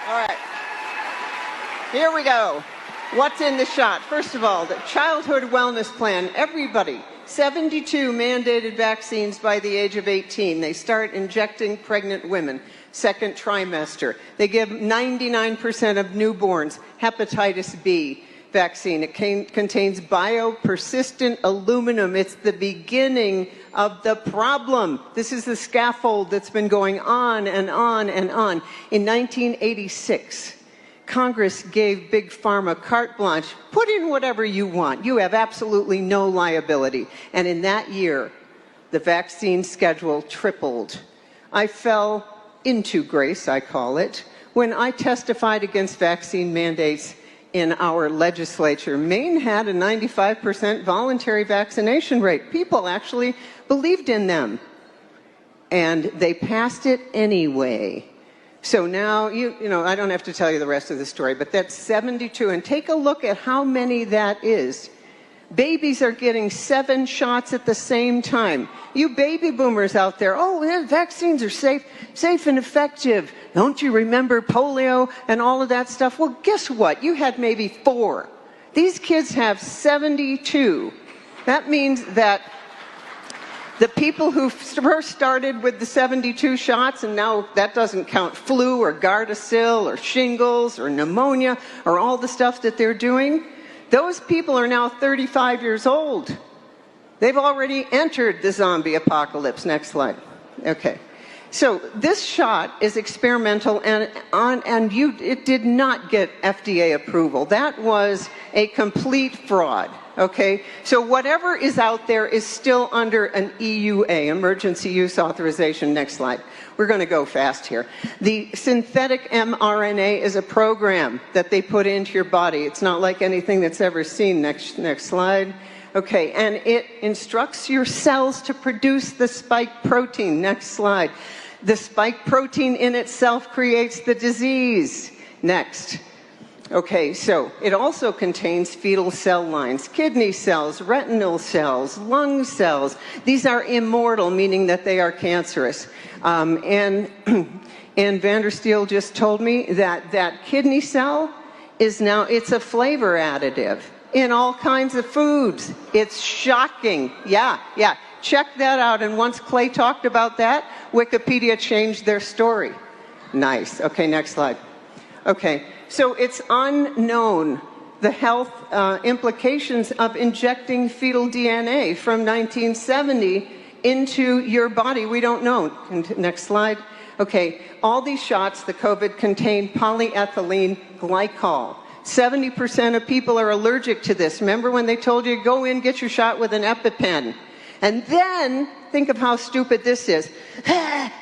All right. Here we go. What's in the shot? First of all, the childhood wellness plan. Everybody, 72 mandated vaccines by the age of 18. They start injecting pregnant women, second trimester. They give 99% of newborns hepatitis B vaccine. It contains biopersistent aluminum. It's the beginning of the problem. This is the scaffold that's been going on and on and on. In 1986, Congress gave Big Pharma carte blanche. Put in whatever you want. You have absolutely no liability. And in that year, the vaccine schedule tripled. I fell into grace, I call it, when I testified against vaccine mandates in our legislature. Maine had a 95% voluntary vaccination rate. People actually believed in them. And they passed it anyway. So now, you know, I don't have to tell you the rest of the story, but that's 72. And take a look at how many that is. Babies are getting 7 shots at the same time. You baby boomers out there, oh, yeah, vaccines are safe and effective. Don't you remember polio and all of that stuff? Well, guess what? You had maybe 4. These kids have 72. That means that the people who first started with the 72 shots, and now that doesn't count flu or Gardasil or shingles or pneumonia or all the stuff that they're doing, those people are now 35 years old. They've already entered the zombie apocalypse. Next slide. Okay. So this shot is experimental, and it did not get FDA approval. That was a complete fraud. Okay, so whatever is out there is still under an EUA, emergency use authorization. Next slide. We're going to go fast here. The synthetic mRNA is a program that they put into your body. It's not like anything that's ever seen. Next slide. Okay, and it instructs your cells to produce the spike protein. Next slide. The spike protein in itself creates the disease. Next. Okay, so it also contains fetal cell lines, kidney cells, retinal cells, lung cells. These are immortal, meaning that they are cancerous. And Vandersteel just told me that kidney cell is now, it's a flavor additive in all kinds of foods. It's shocking. Yeah. Check that out. And once Clay talked about that, Wikipedia changed their story. Nice. Okay, next slide. Okay. So it's unknown, the health implications of injecting fetal DNA from 1970 into your body. We don't know. Next slide. Okay, all these shots, the COVID, contain polyethylene glycol. 70% of people are allergic to this. Remember when they told you, go in, get your shot with an EpiPen. And then, think of how stupid this is.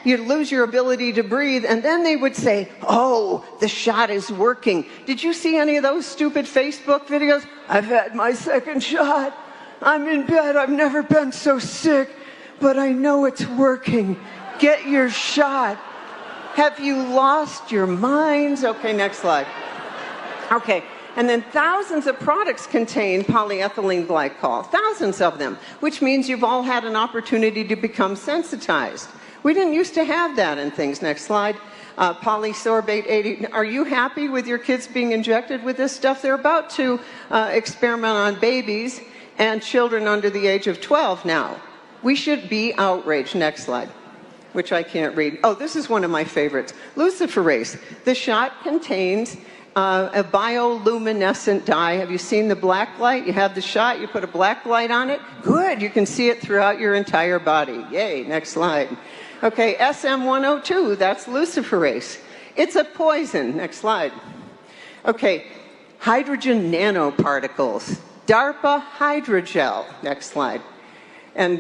You'd lose your ability to breathe, and then they would say, oh, the shot is working. Did you see any of those stupid Facebook videos? I've had my second shot. I'm in bed. I've never been so sick, but I know it's working. Get your shot. Have you lost your minds? Okay, next slide. Okay. And then thousands of products contain polyethylene glycol, thousands of them, which means you've all had an opportunity to become sensitized. We didn't used to have that in things. Next slide. Polysorbate 80. Are you happy with your kids being injected with this stuff? They're about to experiment on babies and children under the age of 12 now. We should be outraged. Next slide, which I can't read. Oh, this is one of my favorites. Luciferase. The shot contains a bioluminescent dye. Have you seen the black light? You have the shot, you put a black light on it. Good, you can see it throughout your entire body. Yay, next slide. Okay, SM102, that's luciferase. It's a poison. Next slide. Okay, hydrogen nanoparticles. DARPA hydrogel. Next slide. And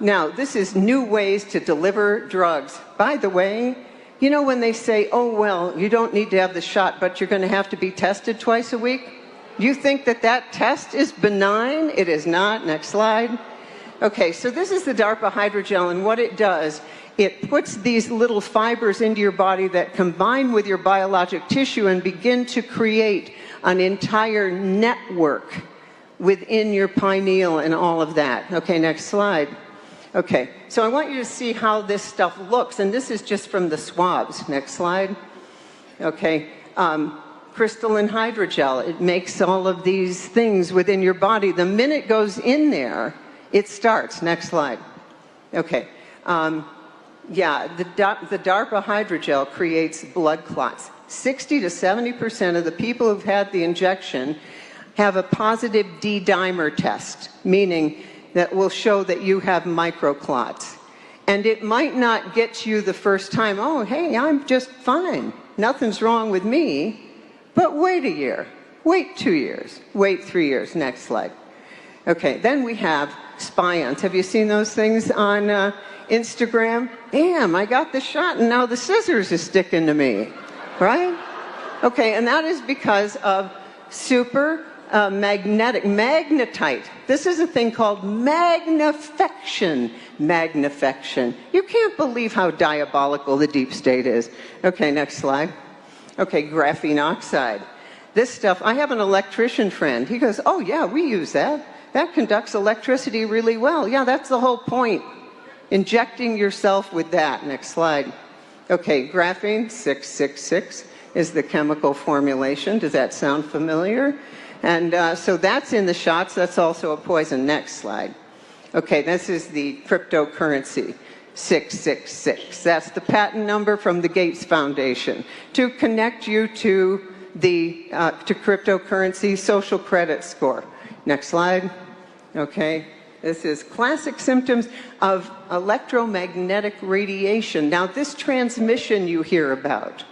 now, this is new ways to deliver drugs. By the way, you know when they say, oh, well, you don't need to have the shot, but you're going to have to be tested twice a week? You think that test is benign? It is not. Next slide. Okay, so this is the DARPA hydrogel, and what it does, it puts these little fibers into your body that combine with your biologic tissue and begin to create an entire network within your pineal and all of that. Okay, next slide. Okay, so I want you to see how this stuff looks, and this is just from the swabs. Next slide. Okay. Crystalline hydrogel, it makes all of these things within your body. The minute it goes in there, it starts. Next slide. Okay. Yeah, the DARPA hydrogel creates blood clots. 60 to 70% of the people who've had the injection have a positive D-dimer test, meaning that will show that you have microclots. And it might not get you the first time, oh, hey, I'm just fine. Nothing's wrong with me. But wait a year, wait 2 years, wait 3 years. Next slide. Okay, then we have Spions. Have you seen those things on Instagram? Damn, I got the shot and now the scissors is sticking to me, right? Okay, and that is because of super magnetite. This is a thing called magnification. Magnification. You can't believe how diabolical the deep state is. Okay, next slide. Okay, graphene oxide. This stuff, I have an electrician friend. He goes, oh yeah, we use that. That conducts electricity really well. Yeah, that's the whole point. Injecting yourself with that. Next slide. Okay, graphene 666 is the chemical formulation. Does that sound familiar? And so that's in the shots. That's also a poison. Next slide. Okay, this is the cryptocurrency. 666. That's the patent number from the Gates Foundation to connect you to the to cryptocurrency social credit score. Next slide. Okay. This is classic symptoms of electromagnetic radiation. Now, this transmission you hear about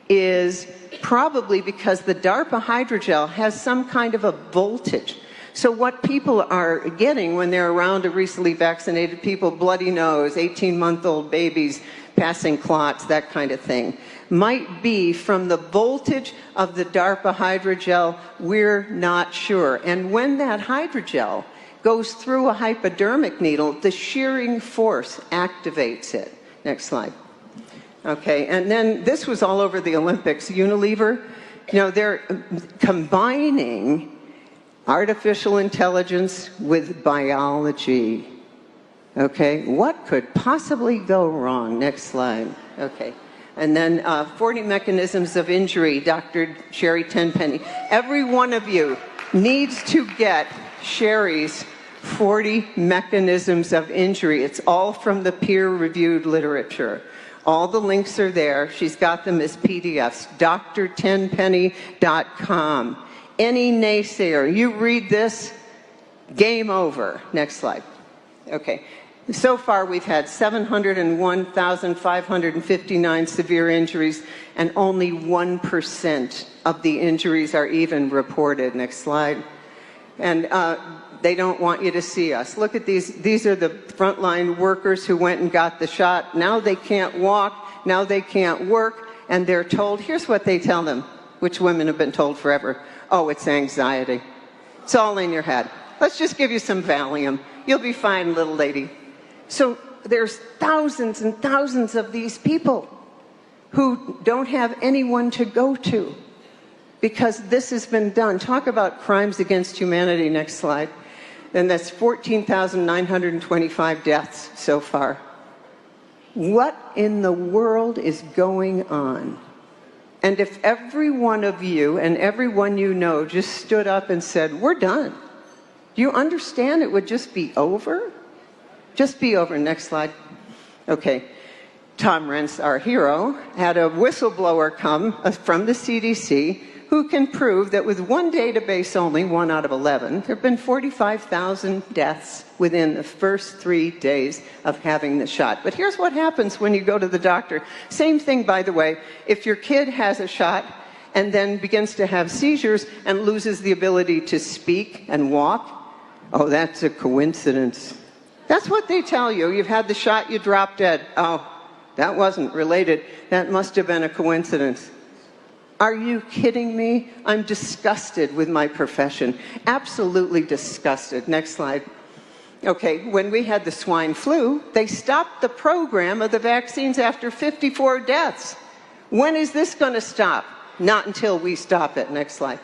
is probably because the DARPA hydrogel has some kind of a voltage. So what people are getting when they're around recently vaccinated people, bloody nose, 18-month-old babies, passing clots, that kind of thing, might be from the voltage of the DARPA hydrogel. We're not sure. And when that hydrogel goes through a hypodermic needle, the shearing force activates it. Next slide. Okay, and then this was all over the Olympics. Unilever, you know, they're combining artificial intelligence with biology. Okay, what could possibly go wrong? Next slide. Okay, and then 40 mechanisms of injury, Dr. Sherry Tenpenny. Every one of you needs to get Sherry's 40 mechanisms of injury. It's all from the peer-reviewed literature. All the links are there. She's got them as PDFs. drtenpenny.com. Any naysayer, you read this, game over. Next slide. Okay. So far, we've had 701,559 severe injuries, and only 1% of the injuries are even reported. Next slide. And they don't want you to see us. Look at these. These are the frontline workers who went and got the shot. Now they can't walk. Now they can't work. And they're told, here's what they tell them, which women have been told forever. Oh, it's anxiety. It's all in your head. Let's just give you some Valium. You'll be fine, little lady. So there's thousands and thousands of these people who don't have anyone to go to because this has been done. Talk about crimes against humanity. Next slide. And that's 14,925 deaths so far. What in the world is going on? And if every one of you and everyone you know just stood up and said, we're done, do you understand it would just be over? Just be over. Next slide. Okay. Tom Renz, our hero, had a whistleblower come from the CDC who can prove that with one database only, 1 out of 11, there have been 45,000 deaths within the first 3 days of having the shot. But here's what happens when you go to the doctor. Same thing, by the way, if your kid has a shot and then begins to have seizures and loses the ability to speak and walk, oh, that's a coincidence. That's what they tell you. You've had the shot, you drop dead. Oh, that wasn't related. That must have been a coincidence. Are you kidding me? I'm disgusted with my profession. Absolutely disgusted. Next slide. Okay, when we had the swine flu, they stopped the program of the vaccines after 54 deaths. When is this going to stop? Not until we stop it. Next slide.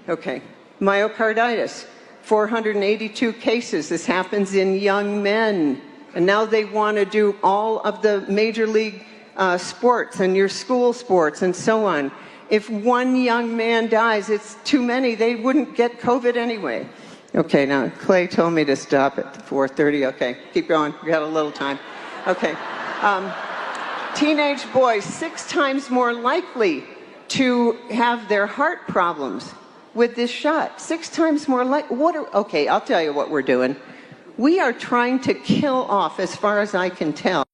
Okay, myocarditis, 482 cases. This happens in young men. And now they want to do all of the major league sports and your school sports and so on. If one young man dies, it's too many. They wouldn't get COVID anyway. Okay, now Clay told me to stop at 4:30. Okay, keep going. We got a little time. Okay. Teenage boys, 6 times more likely to have their heart problems with this shot. 6 times more likely. Okay, I'll tell you what we're doing. We are trying to kill off, as far as I can tell,